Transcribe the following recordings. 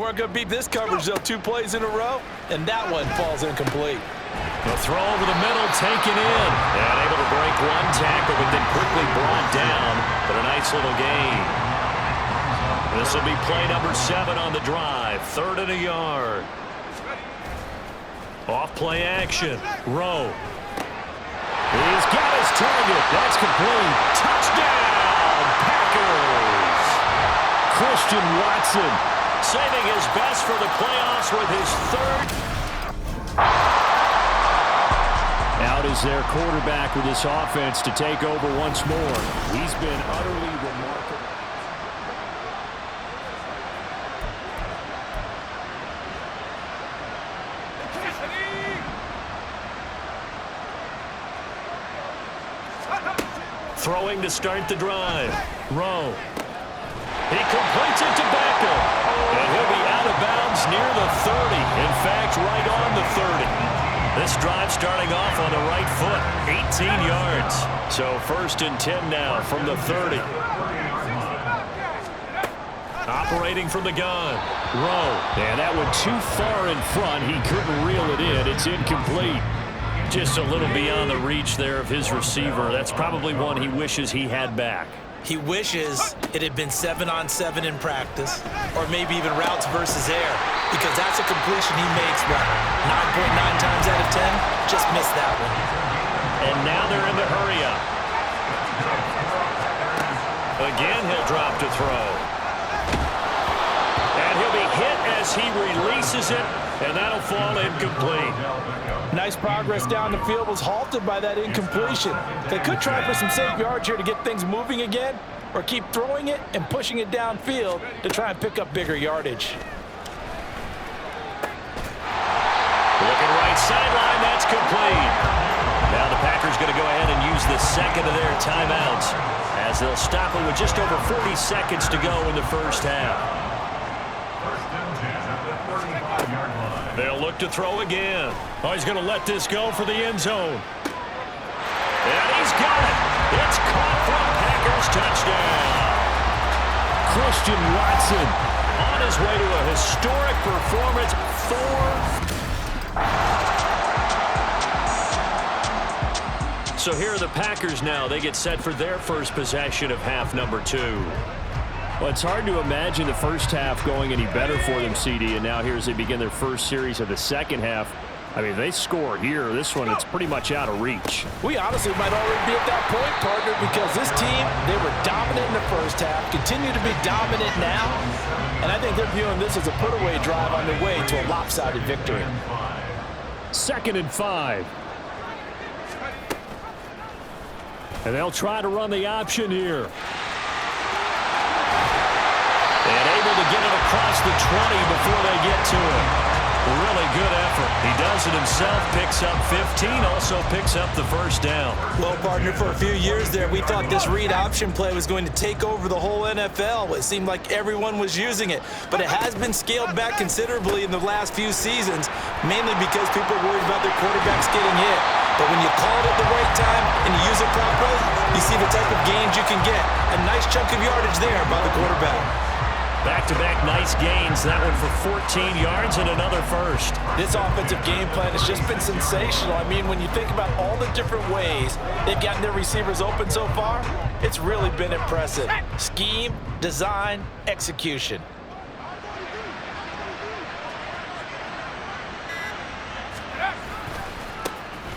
We're going to beat this coverage, though. 2 plays in a row, and that one falls incomplete. The throw over the middle, taken in. And able to break 1 tackle, but then quickly brought down. But a nice little gain. This will be play number 7 on the drive. 3rd and a yard. Off play action. Rowe. He's got his target. That's complete. Touchdown, Packers. Christian Watson saving his best for the playoffs with his 3rd. Out is their quarterback with this offense to take over once more. He's been utterly remarkable. Throwing to start the drive. Rowe. He completes it to Beckham. And he'll be out of bounds near the 30. In fact, right on the 30. This drive starting off on the right foot. 18 yards. So 1st and 10 now from the 30. Operating from the gun. Rowe. And that went too far in front. He couldn't reel it in. It's incomplete. Just a little beyond the reach there of his receiver. That's probably one he wishes he had back. He wishes it had been 7-on-7 in practice, or maybe even routes versus air, because that's a completion he makes, what, 9.9 times out of 10? Just missed that one. And now they're in the hurry-up. Again, he'll drop to throw. And he'll be hit as he releases it, and that'll fall incomplete. Nice progress down the field, was halted by that incompletion. They could try for some safe yards here to get things moving again, or keep throwing it and pushing it downfield to try and pick up bigger yardage. Looking right sideline, that's complete. Now the Packers going to go ahead and use the 2nd of their timeouts as they'll stop it with just over 40 seconds to go in the first half. They'll look to throw again. Oh, he's going to let this go for the end zone. And he's got it. It's caught for a Packers touchdown. Christian Watson on his way to a historic performance. 4. So here are the Packers now. They get set for their first possession of half number 2. Well, it's hard to imagine the first half going any better for them, CD, and now here as they begin their first series of the second half. I mean, they score here. This one, it's pretty much out of reach. We honestly might already be at that point, partner, because this team, they were dominant in the first half, continue to be dominant now, and I think they're viewing this as a put-away drive on their way to a lopsided victory. 2nd and 5. And they'll try to run the option here. And able to get it across the 20 before they get to it. Really good effort. He does it himself, picks up 15, also picks up the first down. Well, partner, for a few years there, we thought this read option play was going to take over the whole NFL. It seemed like everyone was using it, but it has been scaled back considerably in the last few seasons, mainly because people are worried about their quarterbacks getting hit. But when you call it at the right time and you use it properly, you see the type of gains you can get. A nice chunk of yardage there by the quarterback. Back-to-back nice gains. That one for 14 yards and another first. This offensive game plan has just been sensational. I mean, when you think about all the different ways they've gotten their receivers open so far, it's really been impressive. Scheme, design, execution.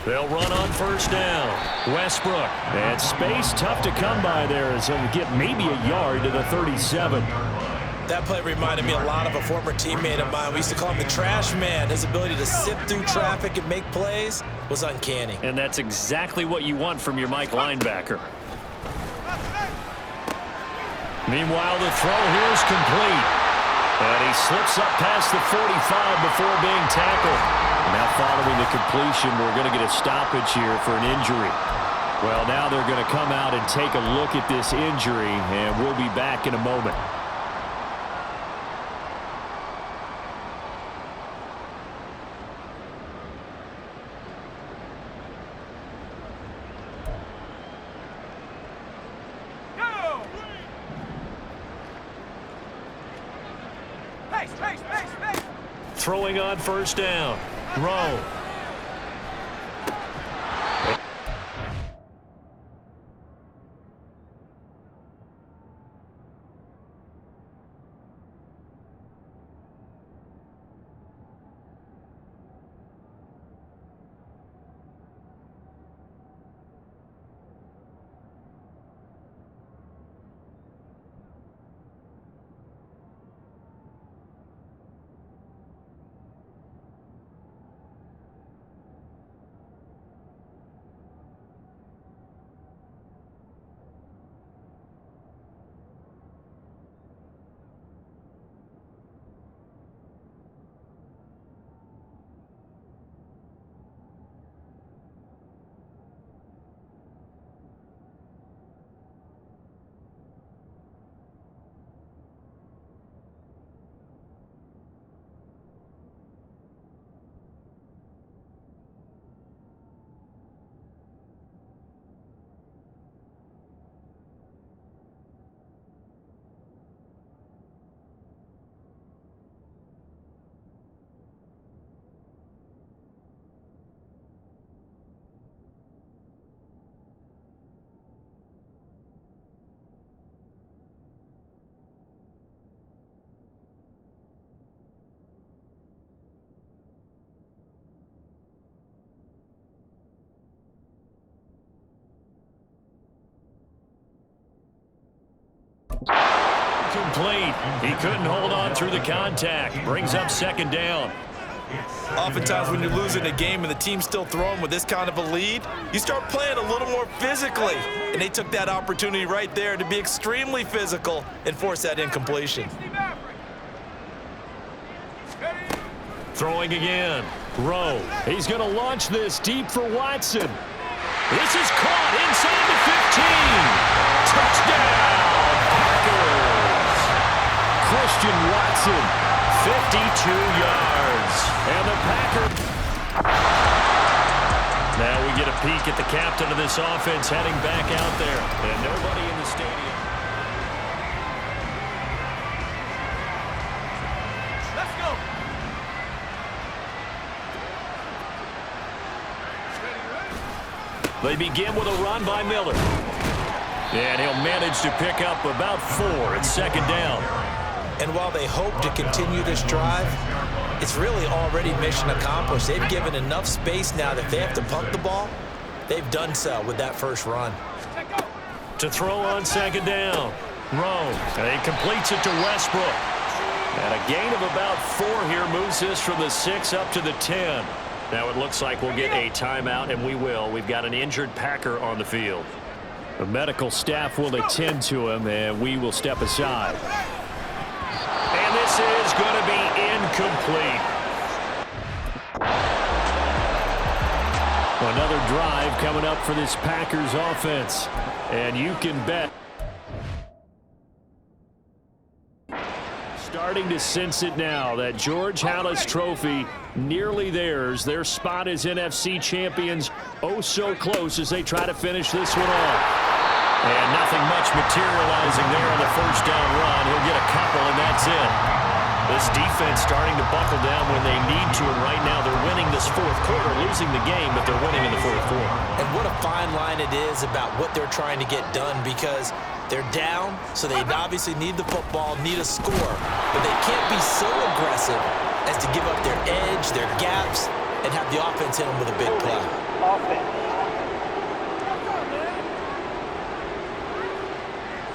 They'll run on first down. Westbrook. And space tough to come by there as he'll get maybe a yard to the 37. That play reminded me a lot of a former teammate of mine. We used to call him the trash man. His ability to sift through traffic and make plays was uncanny. And that's exactly what you want from your Mike linebacker. Meanwhile, the throw here is complete. And he slips up past the 45 before being tackled. Now following the completion, we're going to get a stoppage here for an injury. Well, now they're going to come out and take a look at this injury, and we'll be back in a moment. Pace, pace, pace. Throwing on first down. Rowe. Complete. He couldn't hold on through the contact. Brings up second down. Oftentimes when you're losing a game and the team's still throwing with this kind of a lead, you start playing a little more physically. And they took that opportunity right there to be extremely physical and force that incompletion. Throwing again. Rowe. He's going to launch this deep for Watson. This is caught inside the 15. Touchdown, Packers. Christian Watson, 52 yards. And the Packers. Now we get a peek at the captain of this offense heading back out there. And nobody in the stadium. Let's go. They begin with a run by Miller. And he'll manage to pick up about 4 at second down. And while they hope to continue this drive, it's really already mission accomplished. They've given enough space now that if they have to punt the ball, they've done so with that first run. To throw on second down. Rowe. And he completes it to Westbrook. And a gain of about 4 here moves this from the 6 up to the 10. Now it looks like we'll get a timeout, and we will. We've got an injured Packer on the field. The medical staff will attend to him, and we will step aside. And this is going to be incomplete. Another drive coming up for this Packers offense. And you can bet. Starting to sense it now, that George Halas trophy nearly theirs. Their spot as NFC champions oh so close as they try to finish this one off. And nothing much materializing there on the first down run. He'll get a couple, and that's it. This defense starting to buckle down when they need to, and right now they're winning this fourth quarter, losing the game, but they're winning in the fourth quarter. And what a fine line it is about what they're trying to get done, because they're down, so they obviously need the football, need a score, but they can't be so aggressive as to give up their edge, their gaps, and have the offense hit them with a big play.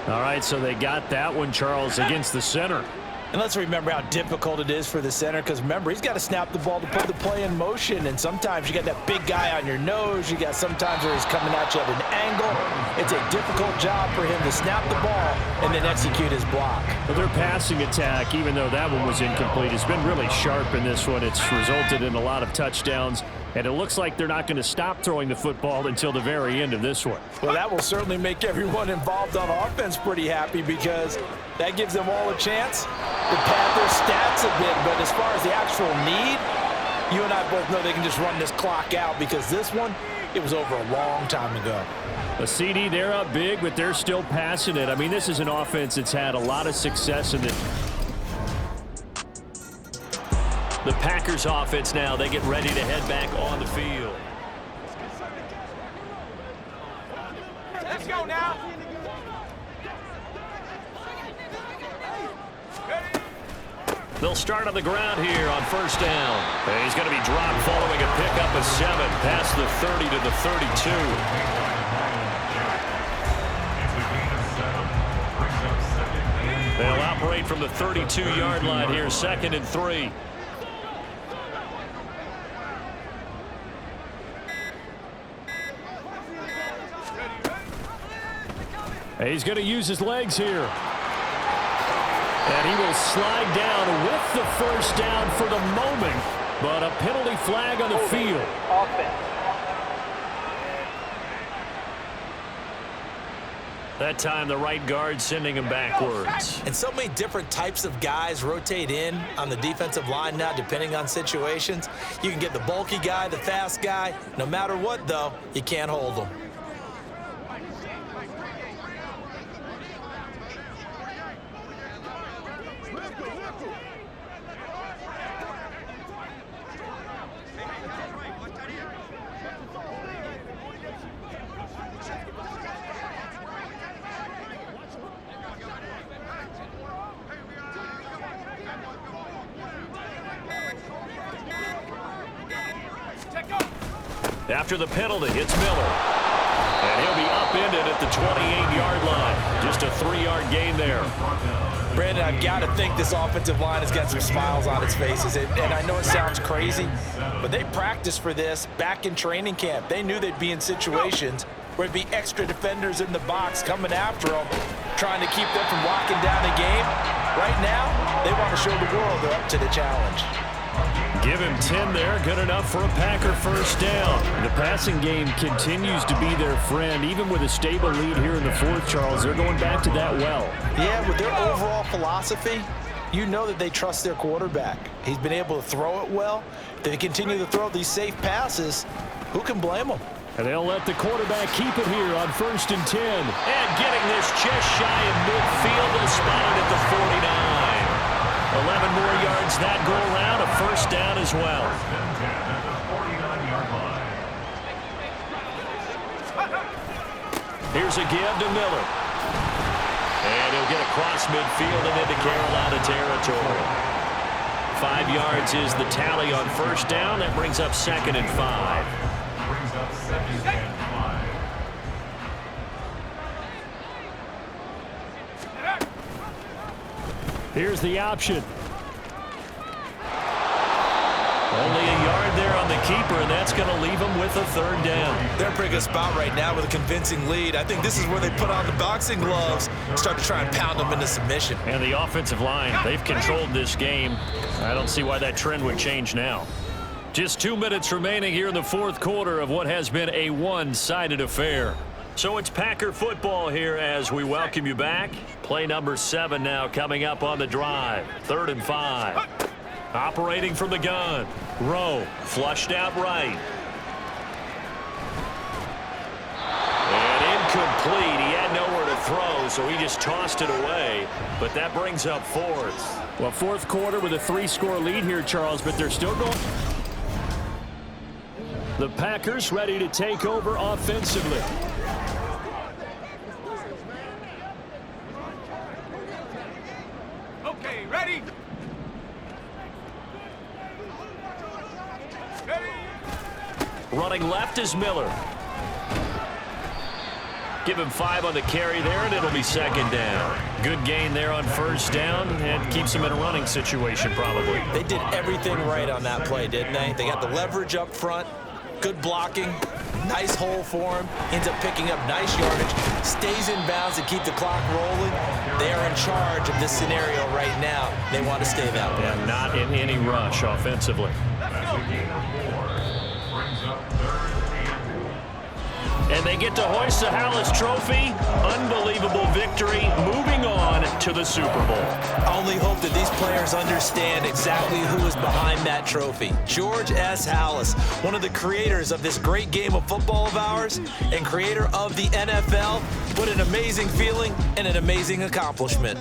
All right, so they got that one, Charles, against the center. And let's remember how difficult it is for the center, because remember, he's got to snap the ball to put the play in motion, and sometimes you got that big guy on your nose. You got sometimes where he's coming at you at an angle. It's a difficult job for him to snap the ball and then execute his block. Well, their passing attack, even though that one was incomplete, has been really sharp in this one. It's resulted in a lot of touchdowns, and it looks like they're not going to stop throwing the football until the very end of this one. Well, that will certainly make everyone involved on offense pretty happy, because that gives them all a chance to pad their stats a bit. But as far as the actual need, you and I both know they can just run this clock out, because this one, it was over a long time ago. A CD, they're up big, but they're still passing it. I mean, this is an offense that's had a lot of success in it. The Packers offense now, they get ready to head back on the field. Let's go now. They'll start on the ground here on first down. And he's going to be dropped following a pickup of 7 past the 30 to the 32. They'll operate from the 32-yard line here, 2nd and 3. He's going to use his legs here. And he will slide down with the first down for the moment, but a penalty flag on the field. That time, the right guard sending him backwards. And so many different types of guys rotate in on the defensive line now, depending on situations. You can get the bulky guy, the fast guy. No matter what, though, you can't hold them. After the penalty, it's Miller. And he'll be upended at the 28-yard line. Just a 3-yard gain there. Brandon, I've got to think this offensive line has got some smiles on its faces. And I know it sounds crazy, but they practiced for this back in training camp. They knew they'd be in situations where there'd be extra defenders in the box coming after them, trying to keep them from locking down a game. Right now, they want to show the world they're up to the challenge. Give him 10 there. Good enough for a Packer first down. The passing game continues to be their friend. Even with a stable lead here in the fourth, Charles, they're going back to that well. Yeah, with their overall philosophy, you know that they trust their quarterback. He's been able to throw it well. They continue to throw these safe passes. Who can blame them? And they'll let the quarterback keep it here on 1st and 10. And getting this just shy of midfield, they'll spot it at the 49. 11 more yards that go around, a first down as well. Here's a give to Miller. And he'll get across midfield and into Carolina territory. 5 yards is the tally on first down. That brings up 2nd and 5. Here's the option. Only a yard there on the keeper, and that's going to leave him with a 3rd down. They're in a pretty good spot right now with a convincing lead. I think this is where they put on the boxing gloves, start to try and pound them into submission. And the offensive line, they've controlled this game. I don't see why that trend would change now. Just 2 minutes remaining here in the fourth quarter of what has been a one-sided affair. So it's Packer football here as we welcome you back. Play number 7 now coming up on the drive. 3rd and 5. Operating from the gun. Rowe flushed out right. And incomplete. He had nowhere to throw, so he just tossed it away. But that brings up 4th. Well, fourth quarter with a 3-score lead here, Charles, but they're still going. The Packers ready to take over offensively. Okay, ready? Running left is Miller. Give him 5 on the carry there, and it'll be 2nd down. Good gain there on first down, and keeps him in a running situation probably. They did everything right on that play, didn't they? They got the leverage up front, good blocking, nice hole for him, ends up picking up nice yardage, stays in bounds to keep the clock rolling. They are in charge of this scenario right now. They want to stay that way. And not in any rush offensively. And they get to hoist the Hallis Trophy. Unbelievable victory. Moving on to the Super Bowl. I only hope that these players understand exactly who is behind that trophy. George S. Hallis, one of the creators of this great game of football of ours and creator of the NFL. What an amazing feeling and an amazing accomplishment.